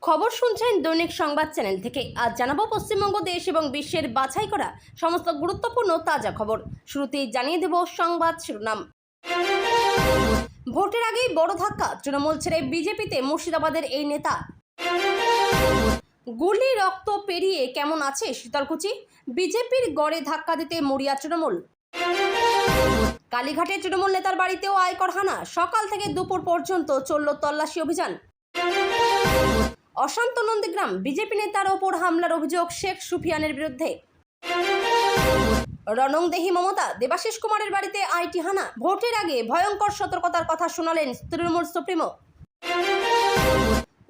খবর শুনছেন দৈনিক সংবাদ চ্যানেল থেকে। আজ জানাবো পশ্চিমবঙ্গ দেশ এবং বিশ্বের বাছাই করা সমস্ত গুরুত্বপূর্ণ তাজা খবর। শুরুতেই জানিয়ে দেব সংবাদ শিরোনাম। ভোটের আগেই বড় ধাক্কা, তৃণমূল ছেড়ে বিজেপিতে মুর্শিদাবাদের এই নেতা। গুলি রক্ত পেরিয়ে কেমন আছে শীতলকুচি, বিজেপির গড়ে ধাক্কা দিতে মরিয়া তৃণমূল। কালীঘাটে তৃণমূল নেতার বাড়িতেও আয়কর হানা, সকাল থেকে দুপুর পর্যন্ত চলল তল্লাশি অভিযান। অশান্ত নন্দীগ্রাম, বিজেপি নেতার ওপর হামলার অভিযোগ শেখ সুফিয়ানের বিরুদ্ধে। রণংদেহী মমতা, দেবাশিস কুমারের বাড়িতে আইটি হানা, ভোটের আগে ভয়ঙ্কর সতর্কতার কথা শোনালেন তৃণমূল সুপ্রিমো।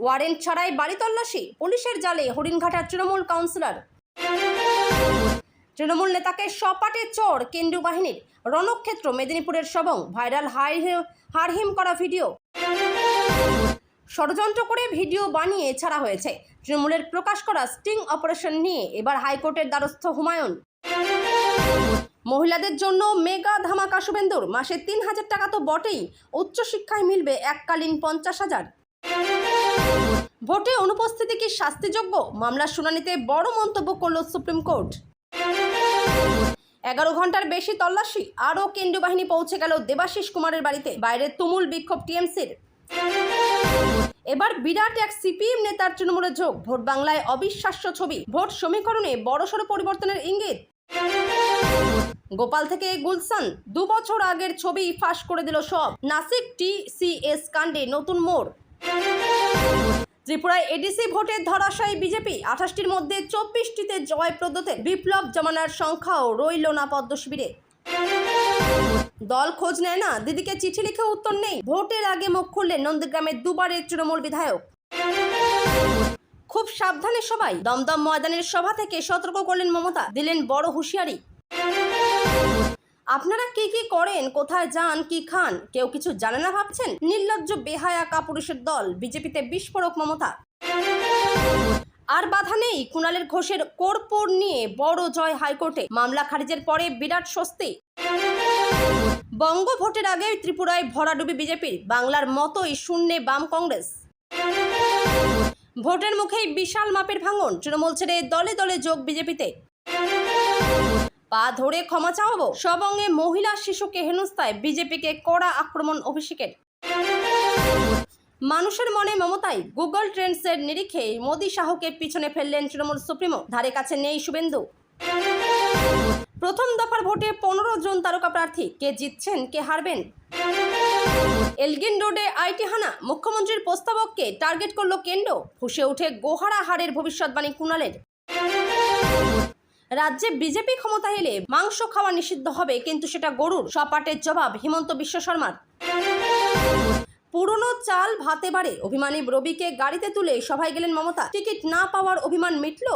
ওয়ারেন্ট ছাড়াই বাড়ি তল্লাশি, পুলিশের জালে হরিণঘাটার তৃণমূল কাউন্সিলর। তৃণমূল নেতাকে সপাটে চড় কেন্দ্রীয় বাহিনীর, রণক্ষেত্র মেদিনীপুরের সবং, ভাইরাল হারহিম করা ভিডিও। ষড়যন্ত্র করে ভিডিও বানিয়ে ছাড়া হয়েছে, তৃণমূলের প্রকাশ করা স্টিং অপারেশন নিয়ে এবার হাইকোর্টের দ্বারস্থ হুমায়ুন। মহিলাদের জন্য মেগা ধামাকা শুভেন্দুর, মাসে ৩,০০০ টাকা তো বটেই, উচ্চশিক্ষায় মিলবে এককালীন ৫০,০০০। ভোটে অনুপস্থিতি কি শাস্তিযোগ্য, মামলার শুনানিতে বড় মন্তব্য করল সুপ্রিম কোর্ট। ১১ ঘন্টার বেশি তল্লাশি, আরও কেন্দ্রীয় বাহিনী পৌঁছে গেল দেবাশিস কুমারের বাড়িতে, বাইরে তুমুল বিক্ষোভ টিএমসির। এবার বিরাট এক সিপিএম নেতার তৃণমূলে যোগ, ভোট বাংলায় অবিশ্বাস্য ছবি, ভোট সমীকরণে বড়সড় পরিবর্তনের ইঙ্গিত। গোপাল থেকে গুলশান, ২ বছর আগের ছবি ফাঁস করে দিল সব, নাসিক টিসিএস কাণ্ডে নতুন মোড়। ত্রিপুরায় এডিসি ভোটের ধরাশায়ী বিজেপি, ২৮টির মধ্যে ২৪টিতে জয়প্রদতে, বিপ্লব জমানার সংখ্যাও রইল না পদ্ম শিবিরে। দল খোঁজ নেয় না, দিদিকে চিঠি লিখে উত্তর নেই, ভোটের আগে মুখ খুললেন নন্দীগ্রামের দুবারের তৃণমূল বিধায়ক। খুব সাবধানে সবাই, দমদম ময়দানের সভা থেকে সতর্ক করলেন মমতা, দিলেন বড় হুঁশিয়ারি। আপনারা কি কি করেন, কোথায় যান, কি খান, কেউ কিছু জানে না ভাবছেন? নির্লজ্জ বেহায়া কাপুরুষের দল, বিজেপিতে বিস্ফোরক মমতা। আর বাধা নেই, কুণালের ঘোষের কর্পূর নিয়ে বড় জয় হাইকোর্টে, মামলা খারিজের পরে বিরাট স্বস্তি। বঙ্গ ভোটের আগে ত্রিপুরায় ভরাডুবি বিজেপির, বাংলার মতোই শূন্যে বাম কংগ্রেস। ভোটের মুখেই বিশাল মাপের ভাঙন, তৃণমূল ছেড়ে দলে দলে যোগ বিজেপিতে। পা ধরে ক্ষমা চাওয়াবো, সবঙ্গে মহিলা শিশুকে হেনস্থায়, বিজেপিকে কড়া আক্রমণ অভিষেকের। মানুষের মনে মমতাই, গুগল ট্রেন্ডসের নিরিখে মোদী শাহকে পিছনে ফেললেন তৃণমূল সুপ্রিমো, ধারে কাছে নেই শুভেন্দু। প্রথম দফার ভোটে ১৫ জন তারকা প্রার্থী, কে জিতছেন কে হারবেন। এলগিন রোডে আইটি হানা, মুখ্যমন্ত্রীর প্রস্তাবককে টার্গেট করল কেন্দ্র, ফুঁসে উঠে গোহারা হারের ভবিষ্যৎবাণী কুণালের। রাজ্যে বিজেপি ক্ষমতা এলে মাংস খাওয়া নিষিদ্ধ হবে, কিন্তু সেটা গরুর, সপাটের জবাব হিমন্ত বিশ্ব শর্মার। পুরনো চাল ভাতে বাড়ে, অভিমানী রবিকে গাড়িতে তুলে সভায় গেলেন মমতা, টিকিট না পাওয়ার অভিমান মিটল।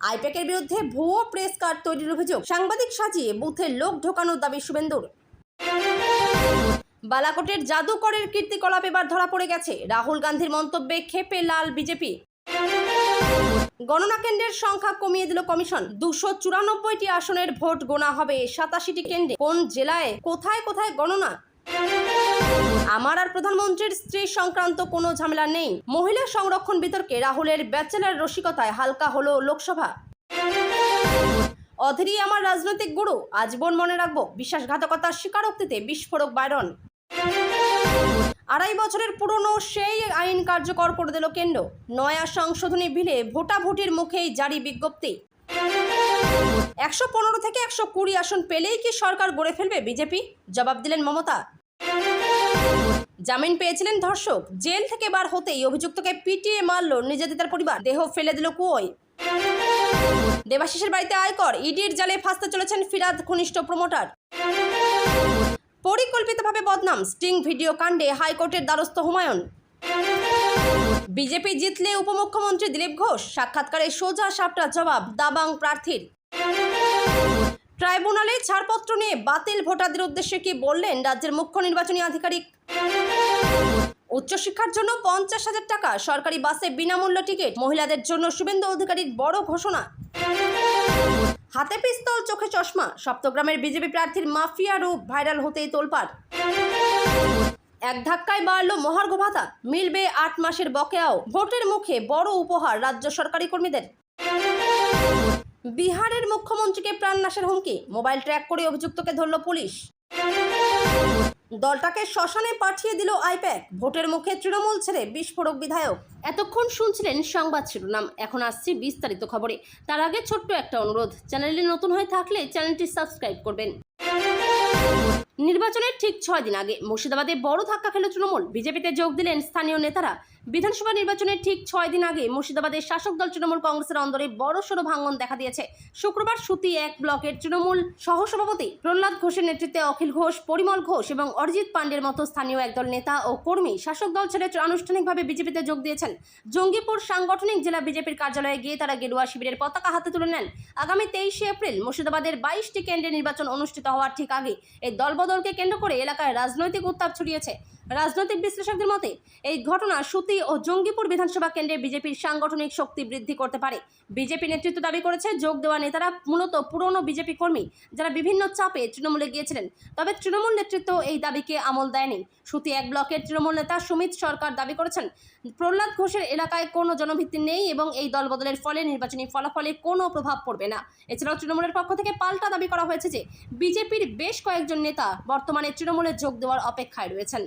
আইপ্যাকের বিরুদ্ধে ভুয়ো প্রেস কার্ড তৈরির অভিযোগ, সাংবাদিক সাজিয়ে বুথে লোক ঢোকানোর দাবি শুভেন্দুর। বালাকোটের জাদুকরের কীর্তিকলাপ এবার ধরা পড়ে গেছে, রাহুল গান্ধীর মন্তব্যে ক্ষেপে লাল বিজেপি। গণনা কেন্দ্রের সংখ্যা কমিয়ে দিল কমিশন, ২৯৪টি আসনের ভোট গোনা হবে ৮৭টি কেন্দ্রে, কোন জেলায় কোথায় কোথায় গণনা। আমার আর প্রধানমন্ত্রীর স্ত্রী সংক্রান্ত কোনো ঝামেলা নেই, মহিলা সংরক্ষণ বিতর্কে রাহুলের ব্যাচেলার রসিকতায় হালকা হলো লোকসভা। অধীরই আমার রাজনৈতিক গুরু, আজীবন মনে রাখবো, বিশ্বাসঘাতকতার স্বীকারোক্তিতে বিস্ফোরক বাইরন। ২.৫ বছরের পুরনো সেই আইন কার্যকর করে দিল কেন্দ্র, নয়া সংশোধনী বিলে ভোটাভুটির মুখেই জারি বিজ্ঞপ্তি। ১১৫ থেকে ১২০ আসন পেলেই কি সরকার গড়ে ফেলবে বিজেপি, জবাব দিলেন মমতা। জামিন পেয়েছিলেন ধর্ষক, জেল থেকে বার হতেই অভিযুক্তকে পিটিয়ে মারল নির্যাতিতার পরিবার, দেহ ফেলে দিল কুয়োয়। দেবাশিসের বাড়িতে আয়কর, ইডির জালে ফাঁসতে চলেছেন ফিরাদ ঘনিষ্ঠ প্রমোটার। পরিকল্পিতভাবে বদনাম, স্টিং ভিডিও কাণ্ডে হাইকোর্টের দ্বারস্থ হুমায়ুন। বিজেপি জিতলে উপমুখ্যমন্ত্রী দিলীপ ঘোষ, সাক্ষাৎকারে সোজা সাপটা জবাব দাবাং প্রার্থীর। ট্রাইব্যুনালে ছাড়পত্র নিয়ে বাতিল ভোটারদের উদ্দেশ্যে কি বললেন রাজ্যের মুখ্য নির্বাচনী আধিকারিক। উচ্চশিক্ষার জন্য ৫০,০০০ টাকা, সরকারি বাসে বিনামূল্য টিকিট, মহিলাদের জন্য শুভেন্দু অধিকারীর বড় ঘোষণা। হাতে পিস্তল, চোখে চশমা, সপ্তগ্রামের বিজেপি প্রার্থীর মাফিয়া রূপ ভাইরাল হতেই তোলপাড়। এক ধাক্কায় বাড়ল মহার্ঘ ভাতা, মিলবে 8 মাসের বকেয়াও। ভোটের মুখে বড় উপহার রাজ্য সরকারি কর্মীদের। বিহারের মুখ্যমন্ত্রীকে প্রাণনাশের হুমকি, মোবাইল ট্র্যাক করে অভিযুক্তকে ধরল পুলিশ। দলটাকে শ্মশানে পাঠিয়ে দিল আইপ্যাক, ভোটের মুখে তৃণমূল ছেড়ে বিস্ফোরক বিধায়ক। এতক্ষণ শুনছিলেন সংবাদ শিরোনাম, এখন আসছি বিস্তারিত খবরে। তার আগে ছোট্ট একটা অনুরোধ, চ্যানেলে নতুন হয়ে থাকলে চ্যানেলটি সাবস্ক্রাইব করবেন। নির্বাচনের ঠিক 6 দিন আগে মুর্শিদাবাদে বড় ধাক্কা খেল তৃণমূল। বিজেপিতে যোগ দিলেন স্থানীয় নেতারা। বিধানসভা নির্বাচনের ঠিক 6 দিন আগে মুর্শিদাবাদের শাসক দল তৃণমূল কংগ্রেসের অন্দরে বড়সড় ভাঙন দেখা দিয়েছে। শুক্রবার সুতি 1 ব্লকের তৃণমূল সহসভাপতি প্রহ্লাদ ঘোষের নেতৃত্বে অখিল ঘোষ, পরিমল ঘোষ এবং অরিজিৎ পান্ডের মতো স্থানীয় একদল নেতা ও কর্মী শাসক দল ছেড়ে আনুষ্ঠানিকভাবে বিজেপিতে যোগ দিয়েছেন। জঙ্গিপুর সাংগঠনিক জেলা বিজেপির কার্যালয়ে গিয়ে তারা গেরুয়া শিবিরের পতাকা হাতে তুলে নেন। আগামী 23শে এপ্রিল মুর্শিদাবাদের 22টি কেন্দ্রে নির্বাচন অনুষ্ঠিত হওয়ার ঠিক আগে এই দলবদলকে কেন্দ্র করে এলাকায় রাজনৈতিক উত্তাপ ছড়িয়েছে। রাজনৈতিক বিশ্লেষকদের মতে এই ঘটনা সুতি ও জঙ্গিপুর বিধানসভা কেন্দ্রে বিজেপির সাংগঠনিক শক্তি বৃদ্ধি করতে পারে। বিজেপি নেতৃত্ব দাবি করেছে যোগ দেওয়া নেতারা মূলত পুরনো বিজেপি কর্মী, যারা বিভিন্ন চাপে তৃণমূলে গিয়েছিলেন। তবে তৃণমূল নেতৃত্ব এই দাবিকে আমল দেয়নি। সুতি 1 ব্লকের তৃণমূল নেতা সুমিত সরকার দাবি করেছেন প্রহ্লাদ ঘোষের এলাকায় কোনো জনভিত্তি নেই এবং এই দলবদলের ফলে নির্বাচনী ফলাফলে কোনো প্রভাব পড়বে না। এছাড়াও তৃণমূলের পক্ষ থেকে পাল্টা দাবি করা হয়েছে যে বিজেপির বেশ কয়েকজন নেতা বর্তমানে তৃণমূলে যোগ দেওয়ার অপেক্ষায় রয়েছেন।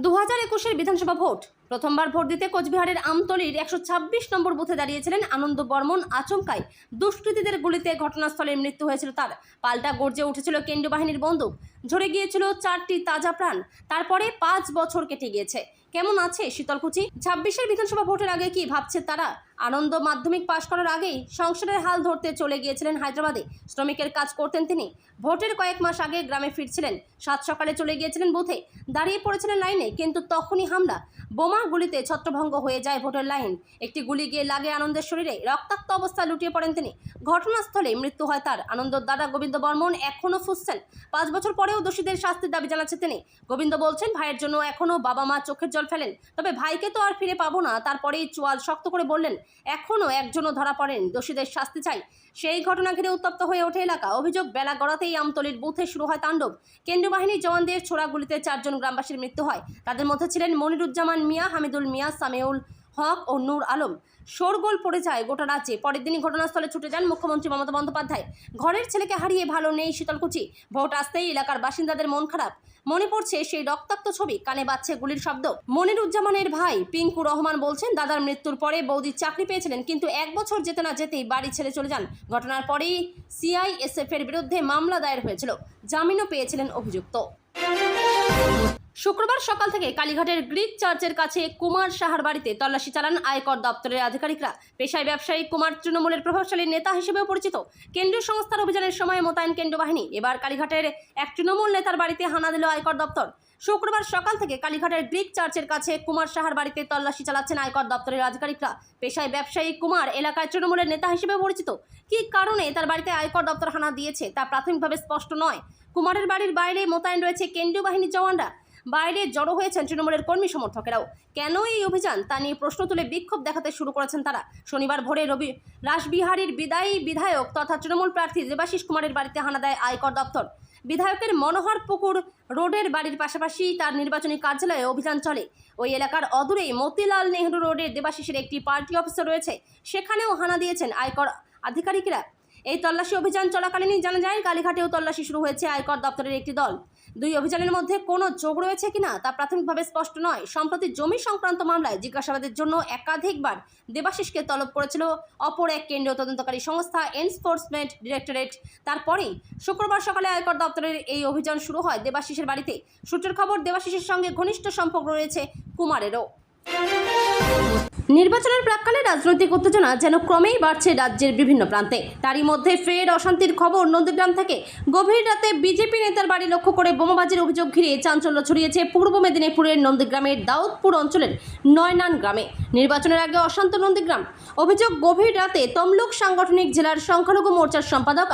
2021-এর বিধানসভা ভোট, প্রথমবার ভোট দিতে কোচবিহারের আমতলির 126 নম্বর বুথে দাঁড়িয়েছিলেন আনন্দ বর্মন। আচমকাই দুষ্কৃতীদের গুলিতে ঘটনাস্থলে মৃত্যু হয়েছিল তার। পাল্টা গর্জে উঠেছিল কেন্দ্রীয় বাহিনীর বন্দুক, ঝরে গিয়েছিল 4টি তাজা প্রাণ। তারপরে 5 বছর কেটে গিয়েছে। কেমন আছে শীতলকুচি? 26-এর বিধানসভা ভোটের আগে কি ভাবছে তারা? আনন্দ মাধ্যমিক পাশ করার আগেই সংসারের হাল ধরতে চলে গিয়েছিলেন হায়দ্রাবাদে। শ্রমিকের কাজ করতেন তিনি। ভোটের কয়েক মাস আগে গ্রামে ফিরছিলেন। 7 সকালে চলে গিয়েছিলেন বুথে, দাঁড়িয়ে পড়েছিলেন লাইনে, কিন্তু তখনই হামলা। বোমা গুলিতে ছত্রভঙ্গ হয়ে যায় ভোটের লাইন। একটি গুলি গিয়ে লাগে আনন্দের শরীরে, রক্তাক্ত অবস্থায় লুটিয়ে পড়েন তিনি। ঘটনাস্থলে মৃত্যু হয় তার। আনন্দর দাদা গোবিন্দ বর্মন এখনও ফুঁসছেন। 5 বছর পরেও দোষীদের শাস্তির দাবি জানাচ্ছেন তিনি। গোবিন্দ বলছেন ভাইয়ের জন্য এখনও বাবা মা চোখের জল ফেলেন, তবে ভাইকে তো আর ফিরে পাবো না। তারপরেই চোয়াল শক্ত করে বললেন এখনও একজনও ধরা পড়েন, দোষীদের শাস্তি চাই। সেই ঘটনা ঘিরে উত্তপ্ত হয়ে ওঠে এলাকা। অভিযোগ বেলা গড়াতেই আমতলির বুথে শুরু হয় তাণ্ডব। কেন্দ্রীয় বাহিনীর জওয়ানদের ছোড়া গুলিতে 4 জন গ্রামবাসীর মৃত্যু হয়। তাদের মধ্যে ছিলেন মনিরুজ্জামান মিয়া, হামিদুল মিয়া, সামেউল হক ও নূর আলম। শোরগোল পড়ে যায় গোটা রাজ্যে। পরের দিনই ঘটনাস্থলে ছুটে যান মুখ্যমন্ত্রী মমতা বন্দ্যোপাধ্যায়। ঘরের ছেলেকে হারিয়ে ভালো নেই শীতলকুচি। ভোট আসতেই এলাকার বাসিন্দাদের মন খারাপ। মনে পড়ছে সেই রক্তাক্ত ছবি, কানে বাজছে গুলির শব্দ। মনিরুজ্জামানের ভাই পিঙ্কু রহমান বলছেন দাদার মৃত্যুর পরে বৌদি চাকরি পেয়েছিলেন, কিন্তু 1 বছর যেতে না যেতেই বাড়ি ছেড়ে চলে যান। ঘটনার পরেই সিআইএসএফ-এর বিরুদ্ধে মামলা দায়ের হয়েছিল। জামিনও পেয়েছিলেন অভিযুক্ত। শুক্রবার সকাল থেকে কালীঘাটের গ্রিক চার্চের কাছে কুমার সাহার বাড়িতে তল্লাশি চালান আয়কর দপ্তরের আধিকারিকরা। পেশায় ব্যবসায়ী কুমার তৃণমূলের প্রভাবশালী নেতা হিসেবেও পরিচিত। কেন্দ্রীয় সংস্থার অভিযানের সময় মোতায়েন কেন্দ্রীয় বাহিনী। এবার কালীঘাটের এক তৃণমূল নেতার বাড়িতে হানা দিল আয়কর দপ্তর। শুক্রবার সকাল থেকে কালীঘাটের গ্রিক চার্চের কাছে কুমার সাহার বাড়িতে তল্লাশি চালাচ্ছেন আয়কর দপ্তরের আধিকারিকরা। পেশায় ব্যবসায়ী কুমার এলাকায় তৃণমূলের নেতা হিসেবে পরিচিত। কী কারণে তার বাড়িতে আয়কর দপ্তর হানা দিয়েছে তা প্রাথমিকভাবে স্পষ্ট নয়। কুমারের বাড়ির বাইরে মোতায়েন রয়েছে কেন্দ্রীয় বাহিনীর জওয়ানরা। বাইরে জড়ো হয়েছেন তৃণমূলের কর্মী সমর্থকেরাও। কেন এই অভিযান তা নিয়ে প্রশ্ন তুলে বিক্ষোভ দেখাতে শুরু করেছেন তারা। শনিবার ভোরে রাসবিহারীর বিদায়ী বিধায়ক তথা তৃণমূল প্রার্থী দেবাশিস কুমারের বাড়িতে হানা দেয় আয়কর দপ্তর। বিধায়কের মনোহর পুকুর রোডের বাড়ির পাশাপাশি তার নির্বাচনী কার্যালয়ে অভিযান চলে। ওই এলাকার অদূরেই মতিলাল নেহরু রোডের দেবাশিসের একটি পার্টি অফিসে রয়েছে, সেখানেও হানা দিয়েছেন আয়কর আধিকারিকরা। এই তল্লাশি অভিযান চলাকালীনই জানা যায় কালীঘাটেও তল্লাশি শুরু হয়েছে আয়কর দপ্তরের একটি দল। 2 অভিযানের মধ্যে কোনো যোগ রয়েছে কিনা তা প্রাথমিকভাবে স্পষ্ট নয়। সম্প্রতি জমি সংক্রান্ত মামলায় জিজ্ঞাসাবাদের জন্য একাধিকবার দেবাশিসকে তলব করেছিল অপর এক কেন্দ্রীয় তদন্তকারী সংস্থা এনফোর্সমেন্ট ডিরেক্টরেট। তারপরেই শুক্রবার সকালে আয়কর দপ্তরের এই অভিযান শুরু হয় দেবাশিসের বাড়িতে। সূত্রের খবর দেবাশিসের সঙ্গে ঘনিষ্ঠ সম্পর্ক রয়েছে কুমারেরও। নির্বাচনের প্রাক্কালে রাজনৈতিক উত্তেজনা যেন ক্রমেই বাড়ছে রাজ্যের বিভিন্ন প্রান্তে। তারই মধ্যে ফের অশান্তির খবর নন্দীগ্রাম থেকে। গভীর রাতে বিজেপি নেতার বাড়ি লক্ষ্য করে বোমাবাজির অভিযোগ ঘিরে চাঞ্চল্য ছড়িয়েছে পূর্ব মেদিনীপুরের নন্দীগ্রামের দাউদপুর অঞ্চলের নয়নান গ্রামে। নির্বাচনের আগে অশান্ত নন্দীগ্রাম। অভিযোগ গভীর রাতে তমলুক সাংগঠনিক জেলার সংখ্যালঘু মোর্চার সম্পাদক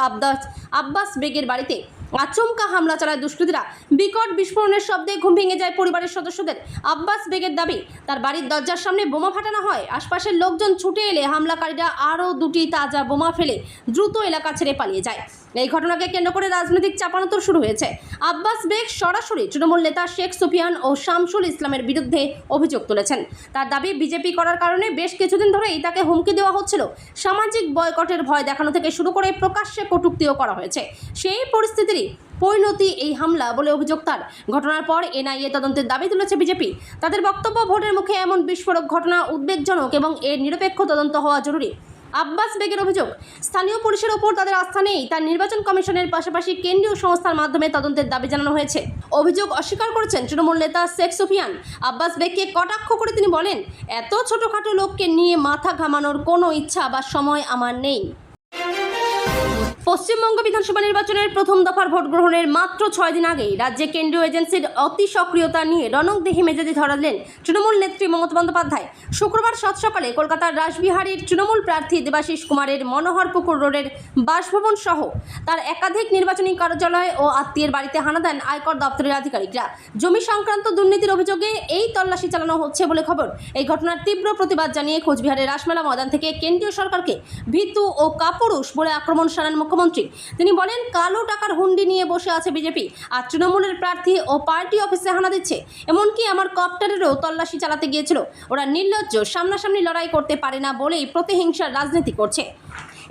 আব্বাস বেগের বাড়িতে আচমকা হামলা চালায় দুষ্কৃতীরা। বিকট বিস্ফোরণের শব্দে ঘুম ভেঙে যায় পরিবারের সদস্যদের। আব্বাস বেগের দাবি তার বাড়ির দরজার সামনে বোমা ফাটানো হয়। আশপাশের লোকজন ছুটে এলে হামলাকারীরা আরও 2টি তাজা বোমা ফেলে দ্রুত এলাকা ছেড়ে পালিয়ে যায়। এই ঘটনাকে কেন্দ্র করে রাজনৈতিক চাপানোতর শুরু হয়েছে। আব্বাস বেগ সরাসরি তৃণমূল নেতা শেখ সুফিয়ান ও শামসুল ইসলামের বিরুদ্ধে অভিযোগ তুলেছেন। তার দাবি, বিজেপি করার কারণে বেশ কিছুদিন ধরেই তাকে হুমকি দেওয়া হচ্ছিল। সামাজিক বয়কটের ভয় দেখানো থেকে শুরু করে প্রকাশ্যে কটূক্তিও করা হয়েছে। সেই পরিস্থিতিরই পরিণতি এই হামলা বলে অভিযোগ তার। ঘটনার পর এনআইএ তদন্তের দাবি তুলেছে বিজেপি। তাদের বক্তব্য, ভোটের মুখে এমন বিস্ফোরক ঘটনা উদ্বেগজনক এবং এর নিরপেক্ষ তদন্ত হওয়া জরুরি। আব্বাস বেগের অভিযোগ, স্থানীয় পুলিশের ওপর তাদের আস্থা নেই। তার নির্বাচন কমিশনের পাশাপাশি কেন্দ্রীয় সংস্থার মাধ্যমে তদন্তের দাবি জানানো হয়েছে। অভিযোগ অস্বীকার করেছেন তৃণমূল নেতা শেখ সুফিয়ান। আব্বাস বেগকে কটাক্ষ করে তিনি বলেন, এত ছোটখাটো লোককে নিয়ে মাথা ঘামানোর কোনো ইচ্ছা বা সময় আমার নেই। পশ্চিমবঙ্গ বিধানসভা নির্বাচনের প্রথম দফার ভোট গ্রহণের মাত্র 6 দিন আগেই রাজ্যে কেন্দ্রীয় এজেন্সির অতি সক্রিয়তা নিয়ে রণংদেহী মেজাজে ধরালেন তৃণমূল নেত্রী মমতা বন্দ্যোপাধ্যায়। শুক্রবার সাত সকালে কলকাতার রাসবিহারীর তৃণমূল প্রার্থী দেবাশিস কুমারের মনোহরপুকুর রোডের বাসভবন সহ তার একাধিক নির্বাচনী কার্যালয় ও আত্মীয়ের বাড়িতে হানা দেন আয়কর দপ্তরের আধিকারিকরা। জমি সংক্রান্ত দুর্নীতির অভিযোগে এই তল্লাশি চালানো হচ্ছে বলে খবর। এই ঘটনার তীব্র প্রতিবাদ জানিয়ে কোচবিহারের রাসমেলা ময়দান থেকে কেন্দ্রীয় সরকারকে ভীতু ও কাপুরুষ বলে আক্রমণ শানান মুখ্যমন্ত্রী। তিনি বলেন, কালো টাকার হুন্ডি নিয়ে বসে আছে বিজেপি, আর তৃণমূলের প্রার্থী ও পার্টি অফিসে হানা দিচ্ছে। এমনকি আমার কপ্টারেরও তল্লাশি চালাতে গিয়েছিল। ওরা নির্লজ্জ, সামনাসামনি লড়াই করতে পারে না বলেই প্রতিহিংসার রাজনীতি করছে।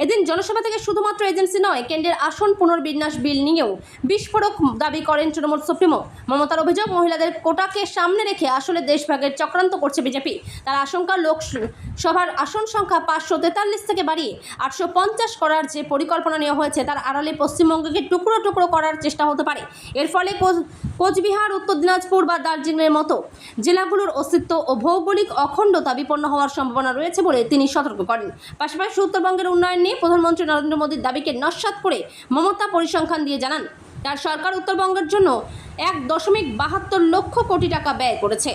এদিন জনসভা থেকে শুধুমাত্র এজেন্সি নয়, কেন্দ্রের আসন পুনর্বিন্যাস বিল নিয়েও বিস্ফোরক দাবি করেন তৃণমূল সুপ্রিমো। মমতার অভিযোগ, মহিলাদের কোটাকে সামনে রেখে আসলে দেশভাগের চক্রান্ত করছে বিজেপি। তার আশঙ্কা, লোকসভার আসন সংখ্যা 543 থেকে বাড়িয়ে 850 করার যে পরিকল্পনা নেওয়া হয়েছে তার আড়ালে পশ্চিমবঙ্গকে টুকরো টুকরো করার চেষ্টা হতে পারে। এর ফলে কোচবিহার, উত্তর দিনাজপুর বা দার্জিলিংয়ের মতো জেলাগুলোর অস্তিত্ব ও ভৌগোলিক অখণ্ডতা বিপন্ন হওয়ার সম্ভাবনা রয়েছে বলে তিনি সতর্ক করেন। পাশাপাশি উত্তরবঙ্গের উন্নয়ন নিয়ে প্রধানমন্ত্রী নরেন্দ্র মোদীর দাবিকে নস্যাৎ করে মমতা পরিসংখ্যান দিয়ে জানান, তার সরকার উত্তরবঙ্গের জন্য 1.72 লক্ষ কোটি টাকা ব্যয় করেছে।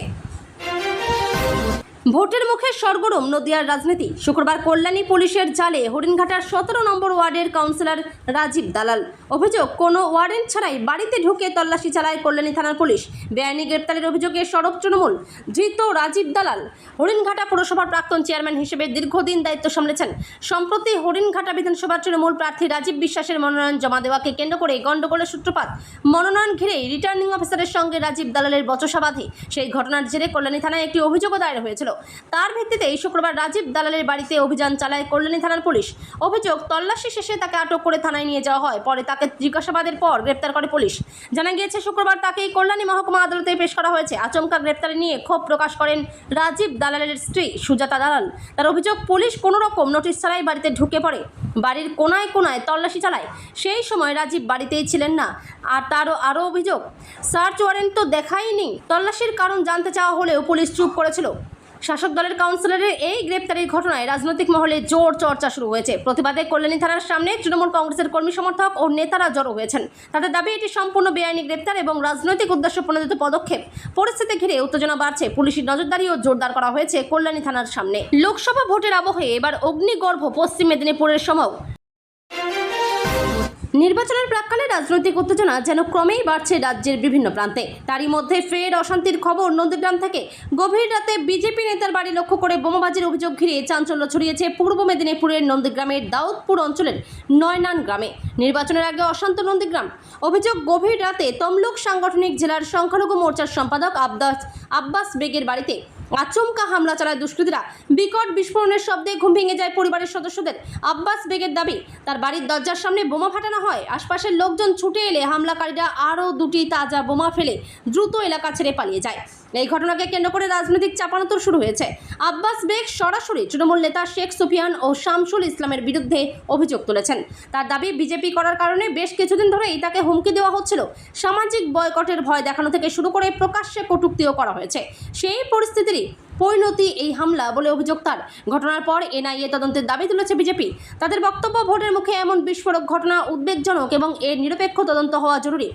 ভোটের মুখে সরগরম নদিয়ার রাজনীতি। শুক্রবার কল্যাণী পুলিশের জালে হরিণঘাটার 17 নম্বর ওয়ার্ডের কাউন্সিলর রাজীব দালাল। অভিযোগ, কোনো ওয়ারেন্ট ছাড়াই বাড়িতে ঢুকে তল্লাশি চালায় কল্যাণী থানার পুলিশ। বেআইনি গ্রেপ্তারের অভিযোগে সরব তৃণমূল। ধৃত রাজীব দালাল হরিণঘাটা পুরসভার প্রাক্তন চেয়ারম্যান হিসেবে দীর্ঘদিন দায়িত্ব সামলেছেন। সম্প্রতি হরিণঘাটা বিধানসভার তৃণমূল প্রার্থী রাজীব বিশ্বাসের মনোনয়ন জমা দেওয়াকে কেন্দ্র করে গণ্ডগোলের সূত্রপাত। মনোনয়ন ঘিরেই রিটার্নিং অফিসারের সঙ্গে রাজীব দালালের বচসা বাধে। সেই ঘটনার জেরে কল্যাণী থানায় একটি অভিযোগও দায়ের হয়েছিল। তার ভিত্তিতেই শুক্রবার রাজীব দালালের বাড়িতে অভিযান চালায় কল্যাণী থানার পুলিশ। অভিযোগ, তল্লাশি শেষে তাকে আটক করে থানায় নিয়ে যাওয়া হয়। পরে তাকে জিজ্ঞাসাবাদের পর গ্রেপ্তার করে পুলিশ। জানা গিয়েছে, শুক্রবার তাকেই কল্যাণী মহকুমা আদালতে পেশ করা হয়েছে। আচমকা গ্রেপ্তারি নিয়ে ক্ষোভ প্রকাশ করেন রাজীব দালালের স্ত্রী সুজাতা দালাল। তার অভিযোগ, পুলিশ কোনো রকম নোটিশ ছাড়াই বাড়িতে ঢুকে পড়ে, বাড়ির কোনায় কোনায় তল্লাশি চালায়। সেই সময় রাজীব বাড়িতেই ছিলেন না। আর তারও অভিযোগ, সার্চ ওয়ারেন্ট তো দেখায়নি। তল্লাশির কারণ জানতে চাওয়া হলেও পুলিশ চুপ করেছিল। শাসক দলের কাউন্সিলরের এই গ্রেপ্তারির ঘটনায় রাজনৈতিক মহলে জোর চর্চা শুরু হয়েছে। প্রতিবাদে কল্যাণী থানার সামনে তৃণমূল কংগ্রেসের কর্মী সমর্থক ও নেতারা জড়ো হয়েছেন। তাদের দাবি, এটি সম্পূর্ণ বেআইনি গ্রেপ্তার এবং রাজনৈতিক উদ্দেশ্য প্রণোদিত পদক্ষেপ। পরিস্থিতি ঘিরে উত্তেজনা বাড়ছে। পুলিশের নজরদারিও জোরদার করা হয়েছে কল্যাণী থানার সামনে। লোকসভা ভোটের আবহে এবার অগ্নিগর্ভ পশ্চিম মেদিনীপুরের সময়। নির্বাচনের প্রাক্কালে রাজনৈতিক উত্তেজনা যেন ক্রমেই বাড়ছে রাজ্যের বিভিন্ন প্রান্তে। তারই মধ্যে ফের অশান্তির খবর নন্দীগ্রাম থেকে। গভীর রাতে বিজেপি নেতার বাড়ি লক্ষ্য করে বোমাবাজির অভিযোগ ঘিরে চাঞ্চল্য ছড়িয়েছে পূর্ব মেদিনীপুরের নন্দীগ্রামের দাউদপুর অঞ্চলের নয়নান গ্রামে। নির্বাচনের আগে অশান্ত নন্দীগ্রাম। অভিযোগ, গভীর রাতে তমলুক সাংগঠনিক জেলার সংখ্যালঘু মোর্চার সম্পাদক আব্বাস বেগের বাড়িতে আচমকা হামলা চালায় দুষ্কৃতীরা। বিকট বিস্ফোরণের শব্দে ঘুম ভেঙে যায় পরিবারের সদস্যদের। আব্বাস বেগের দাবি, তার বাড়ির দরজার সামনে বোমা ফাটানো হয়। আশপাশের লোকজন ছুটে এলে হামলাকারীরা আরও 2টি তাজা বোমা ফেলে দ্রুত এলাকা ছেড়ে পালিয়ে যায়। এই ঘটনাকে কেন্দ্র করে রাজনৈতিক চাপানোতর শুরু হয়েছে। আব্বাস বেগ সরাসরি তৃণমূল নেতা শেখ সুফিয়ান ও শামসুল ইসলামের বিরুদ্ধে অভিযোগ তুলেছেন। তার দাবি, বিজেপি করার কারণে বেশ কিছুদিন ধরেই তাকে হুমকি দেওয়া হচ্ছিল। সামাজিক বয়কটের ভয় দেখানো থেকে শুরু করে প্রকাশ্যে কটূক্তিও করা হয়েছে। সেই পরিস্থিতিরই পরিণতি এই হামলা বলে অভিযোগ তার। ঘটনার পর এনআইএ তদন্তের দাবি তুলেছে বিজেপি। তাদের বক্তব্য, ভোটের মুখে এমন বিস্ফোরক ঘটনা উদ্বেগজনক এবং এর নিরপেক্ষ তদন্ত হওয়া জরুরি।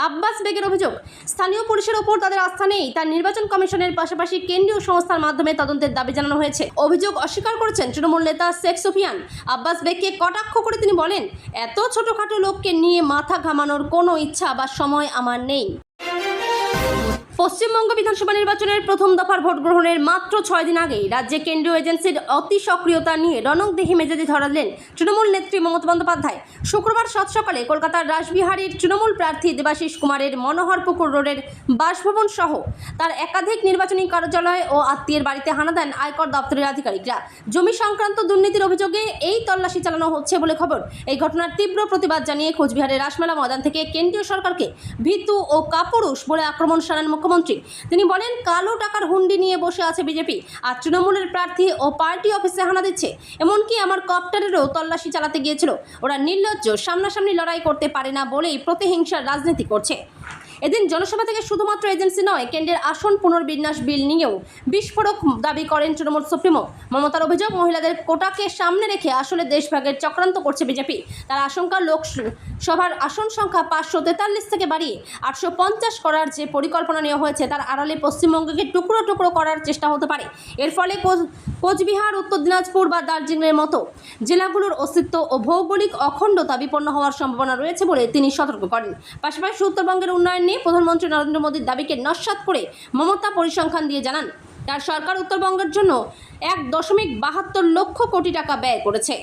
আব্বাস বেগের অভিযোগ, স্থানীয় পুলিশের ওপর তাদের আস্থা নেই। তার নির্বাচন কমিশনের পাশাপাশি কেন্দ্রীয় সংস্থার মাধ্যমে তদন্তের দাবি জানানো হয়েছে। অভিযোগ অস্বীকার করেছেন তৃণমূল নেতা শেখ সুফিয়ান। আব্বাস বেগকে কটাক্ষ করে তিনি বলেন, এত ছোটখাটো লোককে নিয়ে মাথা ঘামানোর কোনো ইচ্ছা বা সময় আমার নেই। পশ্চিমবঙ্গ বিধানসভা নির্বাচনের প্রথম দফার ভোট গ্রহণের মাত্র 6 দিন আগেই রাজ্যে কেন্দ্রীয় এজেন্সির অতি সক্রিয়তা নিয়ে রণংদেহী মেজাজে ধরালেন তৃণমূল নেত্রী মমতা বন্দ্যোপাধ্যায়। শুক্রবার সৎসকালে কলকাতার রাসবিহারীর তৃণমূল প্রার্থী দেবাশিস কুমারের মনোহরপুকুর রোডের বাসভবন সহ তার একাধিক নির্বাচনী কার্যালয় ও আত্মীয়ের বাড়িতে হানা দেন আয়কর দপ্তরের আধিকারিকরা। জমি সংক্রান্ত দুর্নীতির অভিযোগে এই তল্লাশি চালানো হচ্ছে বলে খবর। এই ঘটনার তীব্র প্রতিবাদ জানিয়ে কোচবিহারের রাসমেলা ময়দান থেকে কেন্দ্রীয় সরকারকে ভীতু ও কাপুরুষ বলে আক্রমণ শানান মুখ্যমন্ত্রী। তিনি বলেন, কালো টাকার হুন্ডি নিয়ে বসে আছে বিজেপি, আর তৃণমূলের প্রার্থী ও পার্টি অফিসে হানা দিচ্ছে। এমনকি আমার কপ্টারেরও তল্লাশি চালাতে গিয়েছিল। ওরা নির্লজ্জ, সামনাসামনি লড়াই করতে পারে না বলেই প্রতিহিংসার রাজনীতি করছে। এদিন জনসভা থেকে শুধুমাত্র এজেন্সি নয়, কেন্দ্রের আসন পুনর্বিন্যাস বিল নিয়েও বিস্ফোরক দাবি করেন তৃণমূল সুপ্রিমো। মমতার অভিযোগ, মহিলাদের কোটাকে সামনে রেখে আসলে দেশভাগের চক্রান্ত করছে বিজেপি। তার আশঙ্কা, লোকসভার আসন সংখ্যা 543 থেকে বাড়িয়ে 850 করার যে পরিকল্পনা নেওয়া হয়েছে তার আড়ালে পশ্চিমবঙ্গকে টুকরো টুকরো করার চেষ্টা হতে পারে। এর ফলে কোচবিহার, উত্তর দিনাজপুর বা দার্জিলিংয়ের মতো জেলাগুলোর অস্তিত্ব ও ভৌগোলিক অখণ্ডতা বিপন্ন হওয়ার সম্ভাবনা রয়েছে বলে তিনি সতর্ক করেন। পাশাপাশি উত্তরবঙ্গের উন্নয়ন নিয়ে প্রধানমন্ত্রী নরেন্দ্র মোদীর দাবিকে নস্যাৎ করে মমতা পরিসংখ্যান দিয়ে জানান, তার সরকার উত্তরবঙ্গের জন্য 1.72 লক্ষ কোটি টাকা ব্যয় করেছে।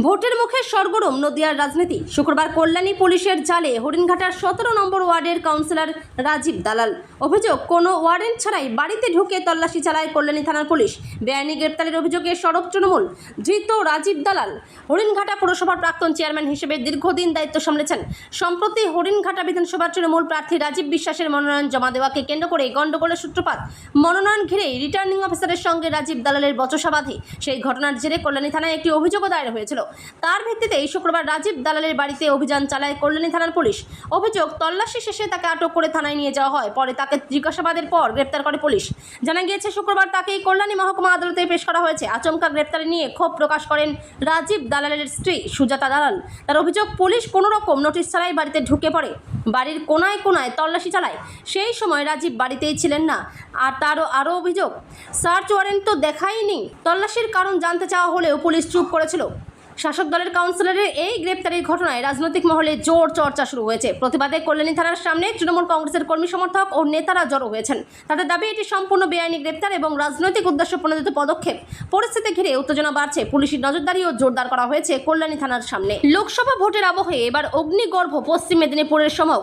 ভোটের মুখে সরগরম নদিয়ার রাজনীতি। শুক্রবার কল্যাণী পুলিশের জালে হরিণঘাটার 17 নম্বর ওয়ার্ডের কাউন্সিলর রাজীব দালাল। অভিযোগ, কোনো ওয়ারেন্ট ছাড়াই বাড়িতে ঢুকে তল্লাশি চালায় কল্যাণী থানার পুলিশ। বেআইনি গ্রেপ্তারের অভিযোগে সরব তৃণমূল। ধৃত রাজীব দালাল হরিণঘাটা পুরসভার প্রাক্তন চেয়ারম্যান হিসেবে দীর্ঘদিন দায়িত্ব সামলেছেন। সম্প্রতি হরিণঘাটা বিধানসভার তৃণমূল প্রার্থী রাজীব বিশ্বাসের মনোনয়ন জমা দেওয়াকে কেন্দ্র করে গণ্ডগোলের সূত্রপাত। মনোনয়ন ঘিরে রিটার্নিং অফিসারের সঙ্গে রাজীব দালালের বচসা বাধে। সেই ঘটনার জেরে কল্যাণী থানায় একটি অভিযোগও দায়ের হয়েছিল। তার ভিত্তিতেই শুক্রবার রাজীব দালালের বাড়িতে অভিযান চালায় কল্যাণী থানার পুলিশ। অভিযোগ, তল্লাশি শেষে তাকে আটক করে থানায় নিয়ে যাওয়া হয়। পরে তাকে জিজ্ঞাসাবাদের পর গ্রেপ্তার করে পুলিশ। জানা গিয়েছে, শুক্রবার তাকেই কল্যাণী মহকুমা আদালতে পেশ করা হয়েছে। আচমকা গ্রেপ্তারি নিয়ে ক্ষোভ প্রকাশ করেন রাজীব দালালের স্ত্রী সুজাতা দালাল। তার অভিযোগ, পুলিশ কোনো রকম নোটিশ ছাড়াই বাড়িতে ঢুকে পড়ে, বাড়ির কোনায় কোনায় তল্লাশি চালায়। সেই সময় রাজীব বাড়িতেই ছিলেন না। আর তারও অভিযোগ, সার্চ ওয়ারেন্ট তো দেখায়নি। তল্লাশির কারণ জানতে চাওয়া হলেও পুলিশ চুপ করেছিল। শাসক দলের কাউন্সিলরের এই গ্রেপ্তারির ঘটনায় রাজনৈতিক মহলে জোর চর্চা শুরু হয়েছে। প্রতিবাদে কল্যাণী থানার সামনে তৃণমূল কংগ্রেসের কর্মী সমর্থক ও নেতারা জড়ো হয়েছেন। তাদের দাবি, এটি সম্পূর্ণ বেআইনি গ্রেপ্তার এবং রাজনৈতিক উদ্দেশ্য প্রণোদিত পদক্ষেপ। পরিস্থিতি ঘিরে উত্তেজনা বাড়ছে। পুলিশের নজরদারিও জোরদার করা হয়েছে কল্যাণী থানার সামনে। লোকসভা ভোটের আবহে এবার অগ্নিগর্ভ পশ্চিম মেদিনীপুরের সময়